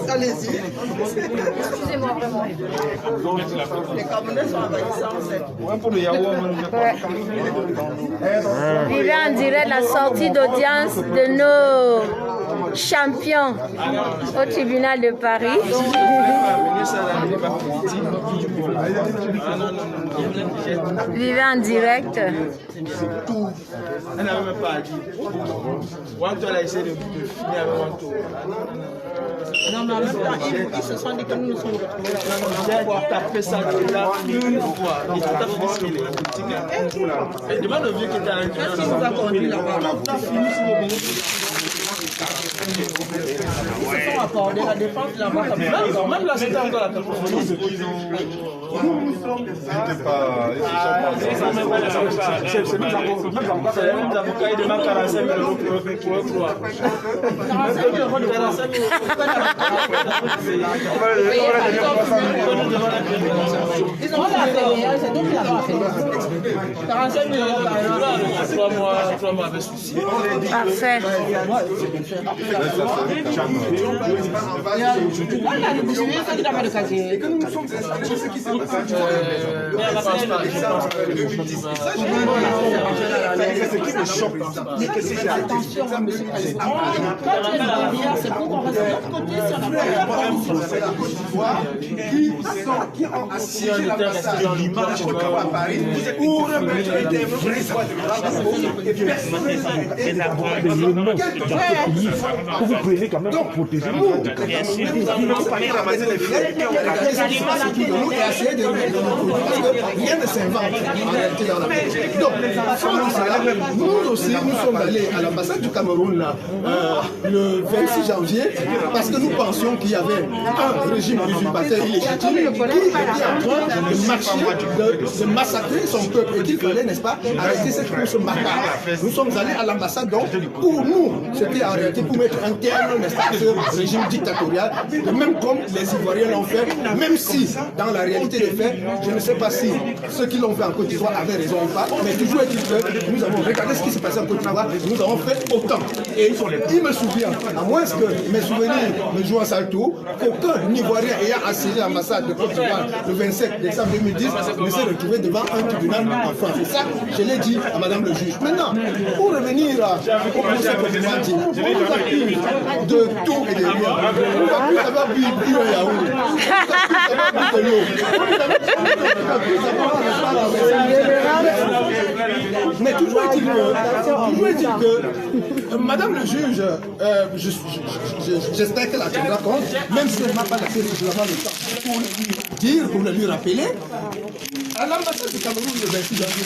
Allez-y. Excusez-moi vraiment. Les Camerounais sont envahissants. Vivez en direct la sortie d'audience de nos champions au tribunal de Paris. Vivez en direct. Elle n'avait même pas dit. Wanto, elle a essayé de finir avec Wanto. Non, mais en même temps, ils se sont dit que nous nous sommes retrouvés là. J'ai tapé ça là une fois. Et tout à fait dit qu'il est politique. Et demande au vieux qui était à l'intérieur. Qu'est-ce qui nous a conduit là-bas? Ils se sont accordés la défense là-bas. Même là, c'était encore la cacophonie. C'est même les avocats, ils demandent 45 € pour croire. 45 € de 45 €. Ils ont fait c'est donc qui l'ont fait. 45 € par an. 3 mois avec souci. Parfait. Voilà, le décider, c'est qu'il a pas de casier. Et que nous nous sommes installés chez ceux qui s'est passé. Attention, monsieur le président. Quand il est derrière, c'est pour qu'on reste de l'autre côté sur la C'est la Côte d'Ivoire qui ont assiégé l'ambassade de Côte d'Ivoire à Paris pour mettre des développements et personne n'est d'accord. Vous prenez quand même pour protéger nous. Nous avons parlé ramasser les filets, on a regardé ce qui se passe autour de nous et essayer de remettre dans nos produits parce que rien ne s'invente en réalité dans la vie. Donc, nous aussi, nous sommes allés à l'ambassade du Cameroun là, le 26 janvier parce que nous pensions qu'il y avait un régime usurpateur illégitime qui était en train de massacrer son peuple et qu'il fallait, n'est-ce pas, arrêter cette course macabre. Nous sommes allés à l'ambassade donc pour nous, c'était en réalité pour mettre un terme, n'est-ce pas, à ce régime dictatorial, de même comme les Ivoiriens l'ont fait, même si dans la réalité des faits, je ne sais pas si ceux qui l'ont fait en Côte d'Ivoire avaient raison ou pas, mais toujours est-il que nous avons regardé ce qui s'est passé en Côte d'Ivoire, nous avons fait autant. Et il me souvient, à moins que mes souvenirs me jouent un sale tour, qu'aucun Ivoirien ayant assiégé l'ambassade de Côte d'Ivoire le 27 décembre 2010 ne s'est retrouvé devant un tribunal en France. Et ça, je l'ai dit à madame le juge. Maintenant, pour revenir au procès problématique, on nous accuse de tout et de rien. On nous accuse d'avoir bu un yaourt. On nous accuse de l'eau. Mais toujours est-il que, madame le juge, j'espère qu'elle attendra compte, même si elle n'a pas laissé suffisamment de temps pour lui dire, pour le lui rappeler, à l'ambassade du Cameroun le 26 janvier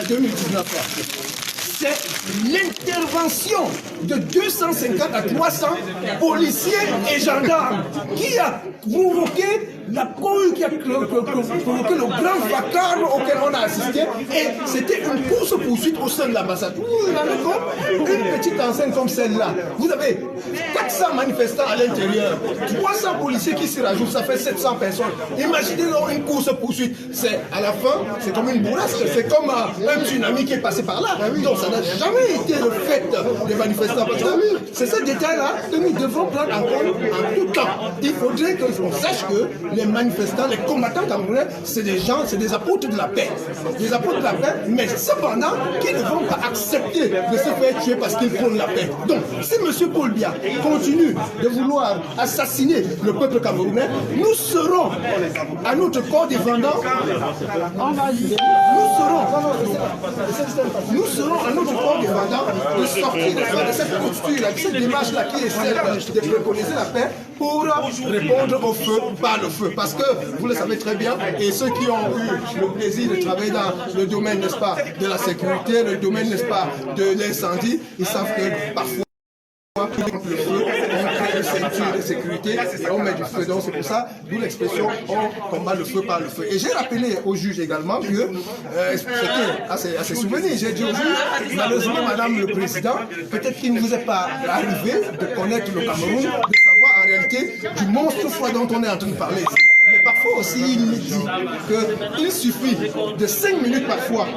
2019, c'est l'intervention de 250 à 300 policiers et gendarmes qui a provoqué la cohue, qui a provoqué le grand vacarme auquel on a assisté, et c'était une course-poursuite au sein de l'ambassade. Vous vous rendez compte, une petite enceinte comme celle-là, vous avez 400 manifestants à l'intérieur, 300 policiers qui s'y rajoutent, ça fait 700 personnes. Imaginez-leur une course-poursuite, c'est à la fin, c'est comme une bourrasque, c'est comme un tsunami qui est passé par là. Donc ça n'a jamais été le fait des manifestants. Parce que c'est ce détail-là que nous devons prendre en compte en tout temps. Il faudrait qu'on sache que les manifestants, les combattants camerounais, c'est des gens, c'est des apôtres de la paix. Des apôtres de la paix, mais cependant, qui ne vont pas accepter de se faire tuer parce qu'ils prônent la paix. Donc, si M. Paul Biya continue de vouloir assassiner le peuple camerounais, nous serons à notre corps défendant. Nous serons à notre corps défendant de sortir de cette posture-là, de cette démarche-là qui est celle de préconiser la paix pour répondre au feu par le feu. Parce que vous le savez très bien, et ceux qui ont eu le plaisir de travailler dans le domaine, n'est-ce pas, de la sécurité, le domaine, n'est-ce pas, de l'incendie, ils savent que parfois, le feu, on crée une ceinture de sécurité et on met du feu. Donc c'est pour ça, d'où l'expression on combat le feu par le feu. Et j'ai rappelé au juge également que c'était à ses souvenirs. J'ai dit au juge, malheureusement, madame le président, peut-être qu'il ne vous est pas arrivé de connaître le Cameroun, de savoir en réalité du monstre froid dont on est en train de parler ici. Mais parfois, faut aussi dire qu'il suffit de 5 minutes parfois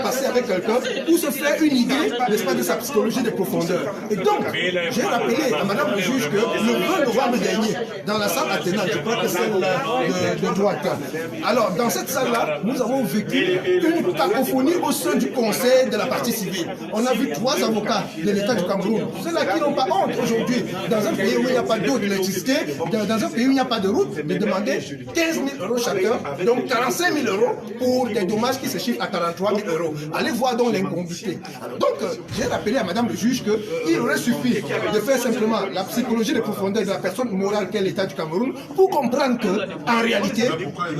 passer avec quelqu'un pour se faire une idée, n'est-ce pas, de sa psychologie de profondeur. Et donc, j'ai rappelé à Madame le juge que le 20 novembre dernier, dans la salle Athéna, je crois que c'est celle de droite. Alors, dans cette salle-là, nous avons vécu une cacophonie au sein du conseil de la partie civile. On a vu 3 avocats de l'État du Cameroun, ceux-là qui n'ont pas honte aujourd'hui, dans un pays où il n'y a pas d'eau, d'électricité, dans un pays où il n'y a pas de route, de demander 15 000 € chacun, donc 45 000 € pour des dommages qui se chiffrent à 43 000 €. Allez voir donc l'incongruité. Donc, j'ai rappelé à Madame le juge qu'il aurait suffi de faire simplement la psychologie de profondeur de la personne morale qu'est l'État du Cameroun pour comprendre qu'en réalité,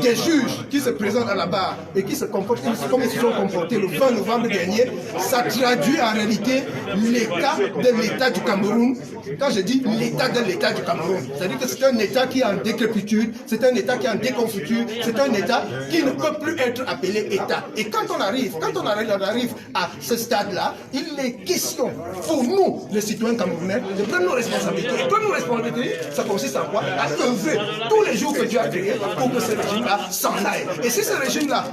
des juges qui se présentent à la barre et qui se comportent comme ils se sont comportés le 20 novembre dernier, ça traduit en réalité l'état de l'État du Cameroun. Quand je dis l'état de l'État du Cameroun, c'est-à-dire que c'est un État qui est en décrépitude, c'est un État qui est en déconfiture, c'est un État qui ne peut plus être appelé État. Et quand on arrive à ce stade-là, il est question pour nous, les citoyens camerounais, de prendre nos responsabilités. Et prendre nos responsabilités, ça consiste en quoi? À œuvrer tous les jours que Dieu a créé pour que ce régime-là s'en aille. Et si ce régime-là,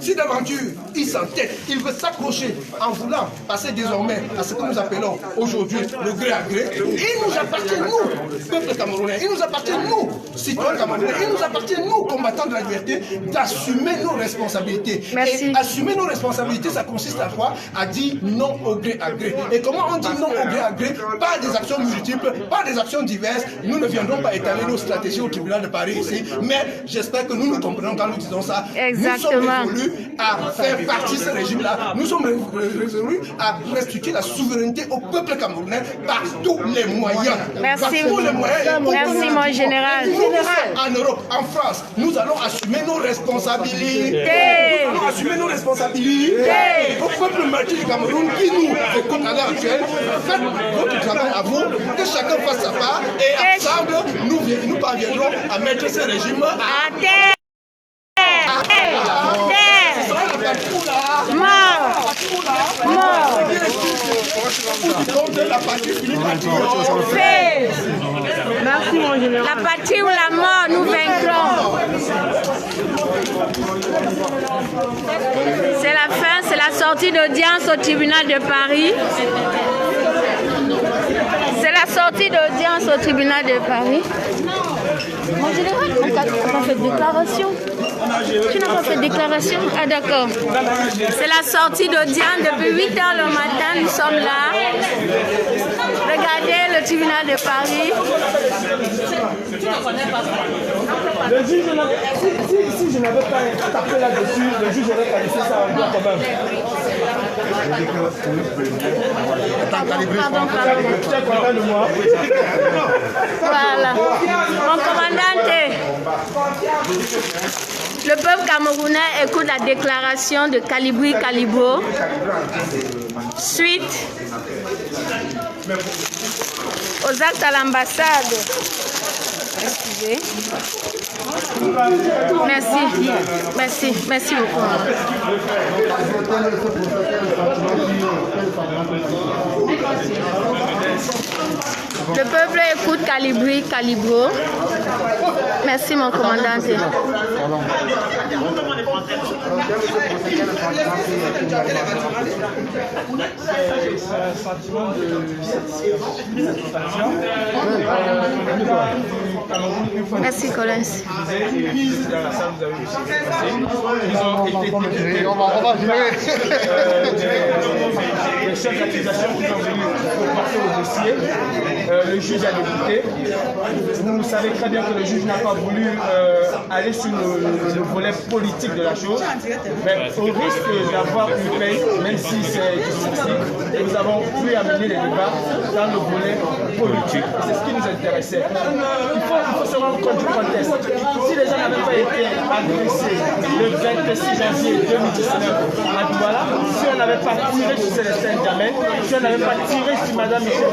si d'aventure, il s'entête, il veut s'accrocher en voulant passer désormais à ce que nous appelons aujourd'hui le gré à gré, il nous appartient, nous, peuple camerounais, il nous appartient, nous, citoyens camerounais, il nous appartient, nous, combattants de la liberté, d'assumer nos responsabilités. Merci. Et assumer nos responsabilités, ça consiste à quoi? À dire non au gré à gré. Et comment on dit non au gré à gré? Par des actions multiples, par des actions diverses. Nous ne viendrons pas étaler nos stratégies au tribunal de Paris ici, mais j'espère que nous nous comprenons quand nous disons ça. Exactement. Nous sommes résolus à faire partie de ce régime-là. Nous sommes résolus à restituer la souveraineté au peuple camerounais par tous les moyens. Merci. Par tous les moyens. Merci, mon général. En Europe, en France, nous allons assumer nos responsabilités. Nous allons assumer nos responsabilités. Au peuple martyr du Cameroun qui nous écoute à l'heure actuelle, faites votre travail à vous, que chacun fasse sa part et ensemble, nous parviendrons à mettre ce régime à terre. Merci mon général. La patrie ou la mort, nous vaincrons. C'est la fin, c'est la sortie d'audience au tribunal de Paris. C'est la sortie d'audience au tribunal de Paris. Mon général, on n'a pas fait de déclaration. Tu n'as pas fait de déclaration? Ah d'accord. C'est la sortie d'audience depuis 8 h le matin. Nous sommes là. Regardez le tribunal de Paris. Le juge, si je n'avais pas tapé là-dessus, le juge aurait qualifié ça en droit commun. Pardon. Tu es content de moi? Voilà. Mon commandant, le peuple camerounais écoute la déclaration de Kalibri Kalibo suite aux actes à l'ambassade. Excusez. Merci beaucoup. Le peuple écoute Kalibri Kalibro. Merci mon commandant. Un sentiment de satisfaction. Merci Collins. On va gérer. Les chefs d'accusation qui sont venus pour porter au dossier. Le juge a débuté. Vous savez très bien que le juge n'a pas voulu aller sur le volet politique de la chose. Mais au risque d'avoir une peine, même si c'est difficile, nous avons pu amener les débats dans le volet politique. C'est ce qui nous intéressait. Il faut se rendre compte du contexte. Si les gens n'avaient pas été agressés le 26 janvier 2019 à Douala, si on n'avait pas tiré sur Célestin Diamène, si on n'avait pas tiré sur Mme Michel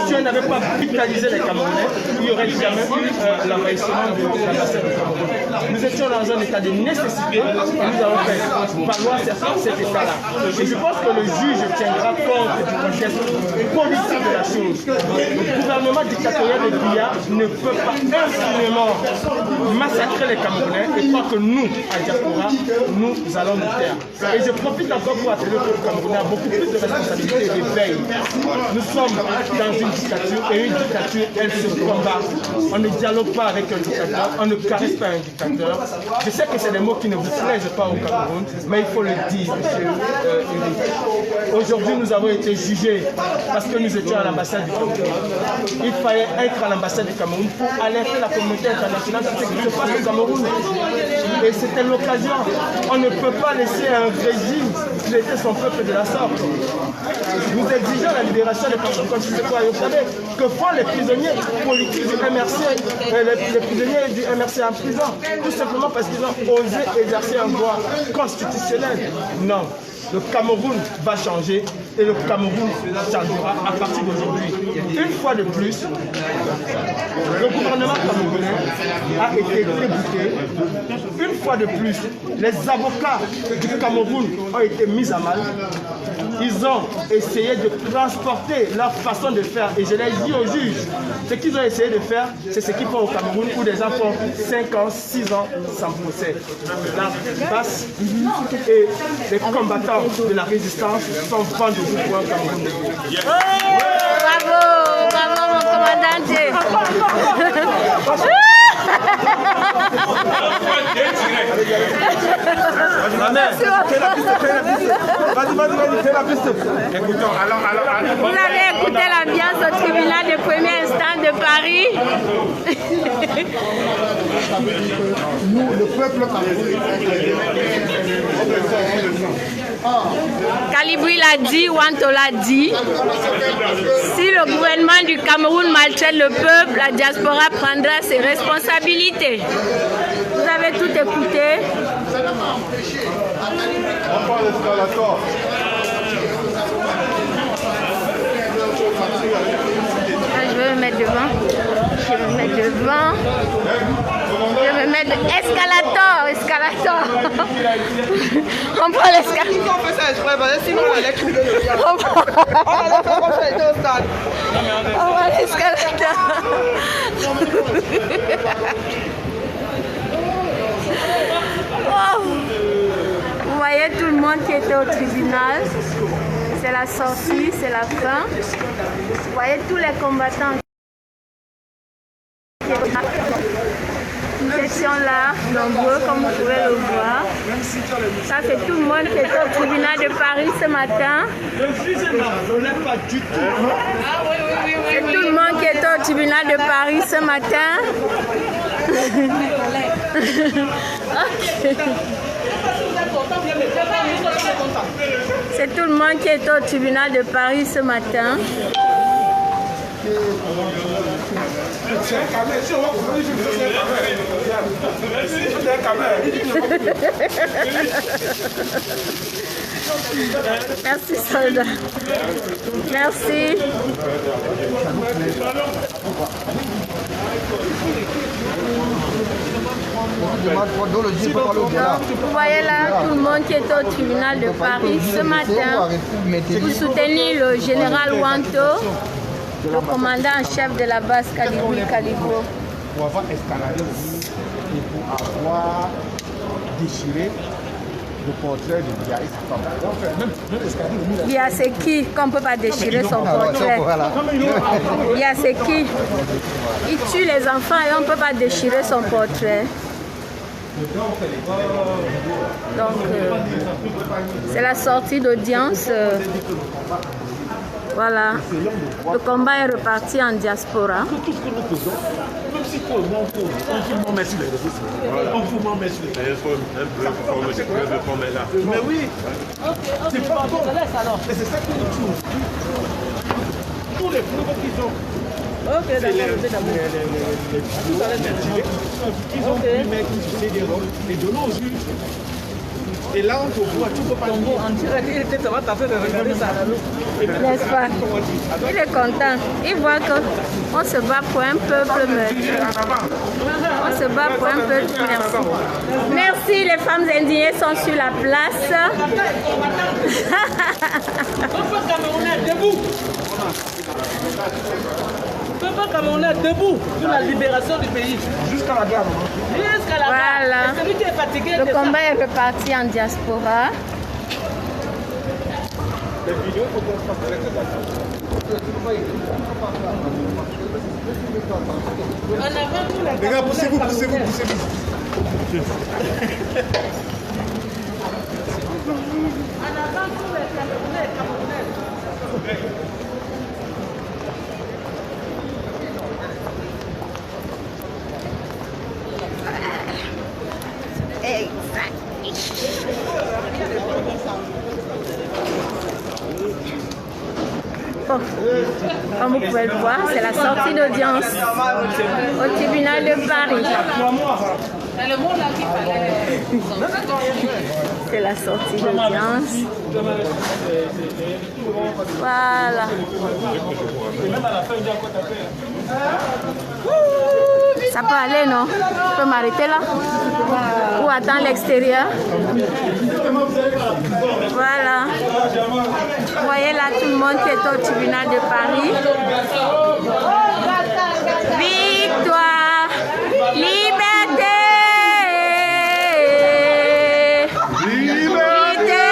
Si on n'avait pas brutalisé les Camerounais, il n'y aurait jamais eu l'envahissement de l'ambassade du Cameroun. Nous étions dans un état de nécessité et nous avons fait valoir cet état-là. Et je pense que le juge tiendra compte du contexte politique de la chose. Le gouvernement dictatorial de Biya ne peut pas impunément massacrer les Camerounais et croire que nous, à Diaspora, nous allons nous taire. Et je profite encore pour attirer le peuple camerounais à beaucoup plus de responsabilités et de veille. Nous sommes dans une dictature et une dictature, elle se combat. On ne dialogue pas avec un dictateur, on ne caresse pas un dictateur. Je sais que c'est des mots qui ne vous plaisent pas au Cameroun, mais il faut le dire, monsieur Uri. Aujourd'hui, nous avons été jugés parce que nous étions à l'ambassade du Cameroun. Il fallait être à l'ambassade du Cameroun pour alerter la communauté internationale sur ce qui se passe au Cameroun. Et c'était l'occasion. On ne peut pas laisser un régime traiter son peuple de la sorte. Nous exigeons la libération des personnes comme je sais quoi. Vous savez, que font les prisonniers politiques du MRC, les prisonniers du MRC en prison, tout simplement parce qu'ils ont osé exercer un droit constitutionnel. Non. Le Cameroun va changer et le Cameroun changera à partir d'aujourd'hui. Une fois de plus, le gouvernement camerounais a été débouté. Une fois de plus, les avocats du Cameroun ont été mis à mal. Ils ont essayé de transporter leur façon de faire. Et je l'ai dit aux juges, ce qu'ils ont essayé de faire, c'est ce qu'ils font au Cameroun où des gens font 5 ans, 6 ans sans procès. La passe et les combattants de la résistance sont vendus pour un Cameroun. Bravo, bravo mon commandant. Vous avez écouté l'ambiance au tribunal de premier instant de Paris. Nous, le peuple Kalibri l'a dit, Wanto l'a dit. Si le gouvernement du Cameroun maltraite le peuple, la diaspora prendra ses responsabilités. Vous avez tout écouté. Je vais me mettre devant. Je vais me mettre devant. Je vais me mettre escalator. On prend l'escalator. On fait ça exprès, parce que sinon on allait crier le diable. On va faire au stade. On prend l'escalator. Oh. Vous voyez tout le monde qui était au tribunal. C'est la sortie, c'est la fin. Vous voyez tous les combattants. Nous étions là, nombreux, comme vous pouvez le voir. Ça, c'est tout le monde qui était au tribunal de Paris ce matin. C'est tout le monde qui était au tribunal de Paris ce matin. C'est tout le monde qui était au tribunal de Paris ce matin. Merci soldat. Merci. Vous voyez là tout le monde qui est au tribunal de Paris ce matin pour soutenir le général Wanto, le commandant en chef de la base Kalibri Kalibo. Pour avoir escaladé et pour avoir déchiré le portrait de Biya et sa femme. Biya c'est qui qu'on ne peut pas déchirer son portrait? Biya c'est qui? Il tue les enfants et on ne peut pas déchirer son portrait. Donc c'est la sortie d'audience. Voilà, le combat est reparti en diaspora. Même si on vous met sur les réseaux sociaux, on vous met sur les réseaux sociaux. Mais oui, c'est pas bon. Et c'est ça qui nous tue. Tous les preuves qu'ils ont. Ok, d'accord. Ils ont pris les mecs qui faisaient des rôles et de nos juges. Et là, on te voit, tu peux pas le voir. En direct, il était en train de regarder ça. N'est-ce pas? Il est content. Il voit qu'on se bat pour un peuple meurtri. On se bat pour un peuple meurtri. Merci, les femmes indignées sont sur la place. Peuple camerounais debout. Peuple camerounais debout pour la libération du pays. Jusqu'à la gare. Jusqu'à la gare. Voilà. Et celui qui est fatigué, Le combat est reparti en diaspora. Les vidéos, il faut qu'on fasse avec les agents. En avant tous les Les gars, poussez-vous, poussez-vous, poussez-vous. En avant tous les Camerounais. Bon, comme vous pouvez le voir, c'est la sortie d'audience au tribunal de Paris. C'est la sortie d'audience. Voilà. Ça peut aller, non? Je peux m'arrêter là? Ou attendre l'extérieur? Voilà. Vous voyez là tout le monde qui est au tribunal de Paris. Victoire, liberté, liberté.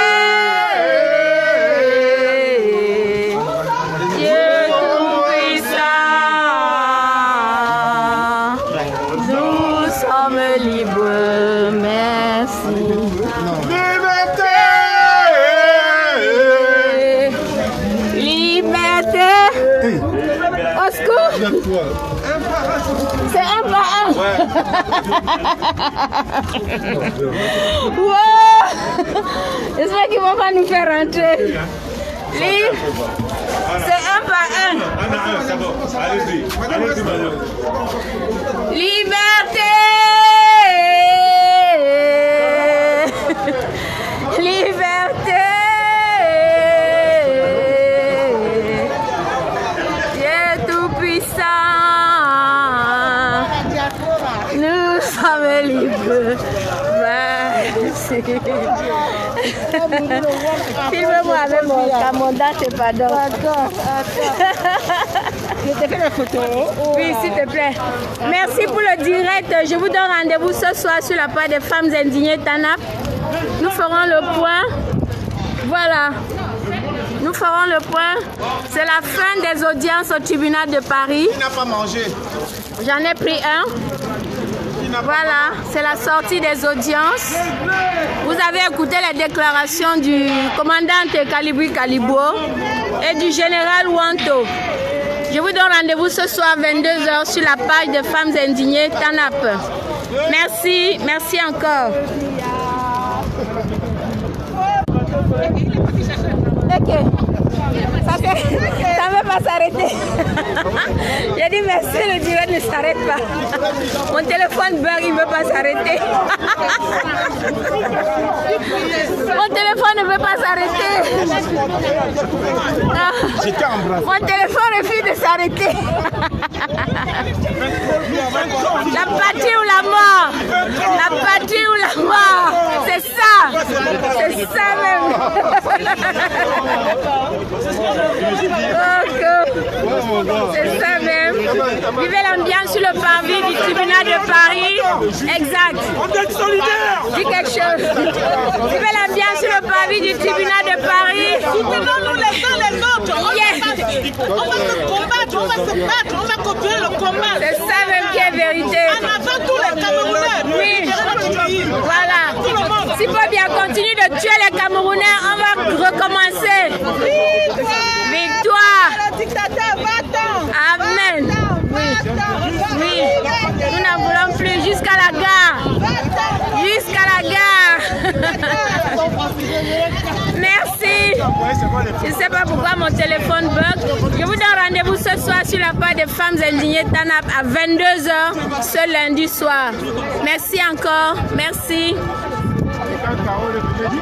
Dieu tout-puissant, nous sommes libres, merci. Au secours. C'est un par un. Wow. J'espère qu'ils ne vont pas nous faire rentrer. C'est un par un. C'est bon, allez-y. Allez-y, madame. Liberté. Liberté. Nous sommes libres. Filme-moi avec mon caméra, c'est pas donc. Je te fais la photo. Oui, s'il te plaît. Merci pour le direct. Je vous donne rendez-vous ce soir sur la page des femmes indignées TANAP. Nous ferons le point. Voilà. Nous ferons le point. C'est la fin des audiences au tribunal de Paris. Qui n'a pas mangé? J'en ai pris un. Voilà, c'est la sortie des audiences. Vous avez écouté les déclarations du commandant Kalibri Kalibo et du général Wanto. Je vous donne rendez-vous ce soir à 22h sur la page des femmes indignées TANAP. Merci, merci encore. Ok. Ça ne veut pas s'arrêter. J'ai dit merci, le direct ne s'arrête pas. Mon téléphone bug, il ne veut pas s'arrêter. Mon téléphone ne veut pas s'arrêter. Mon téléphone refuse de s'arrêter. La patrie ou la mort. La patrie ou la mort. C'est ça. C'est ça même. C'est ça même. Vivez l'ambiance sur le parvis du tribunal de Paris. Exact. On est solidaires. Dis quelque chose. Vivez l'ambiance sur le parvis du tribunal de Paris. Soutenons-nous les uns les autres. On va se combattre, on va se battre, on va continuer le combat. C'est ça même qui est vérité. En avant tous les Camerounais. Oui. Voilà. S'il faut bien continuer de tuer les Camerounais, on va recommencer. Victoire. Le dictateur, va-t'en. Amen. Oui. Oui. Nous n'en voulons plus jusqu'à la gare. Jusqu'à la gare. Merci. Je ne sais pas pourquoi mon téléphone bug. Je vous donne rendez-vous ce soir sur la page des femmes indignées TANAP à 22h ce lundi soir. Merci encore. Merci. là-haut, le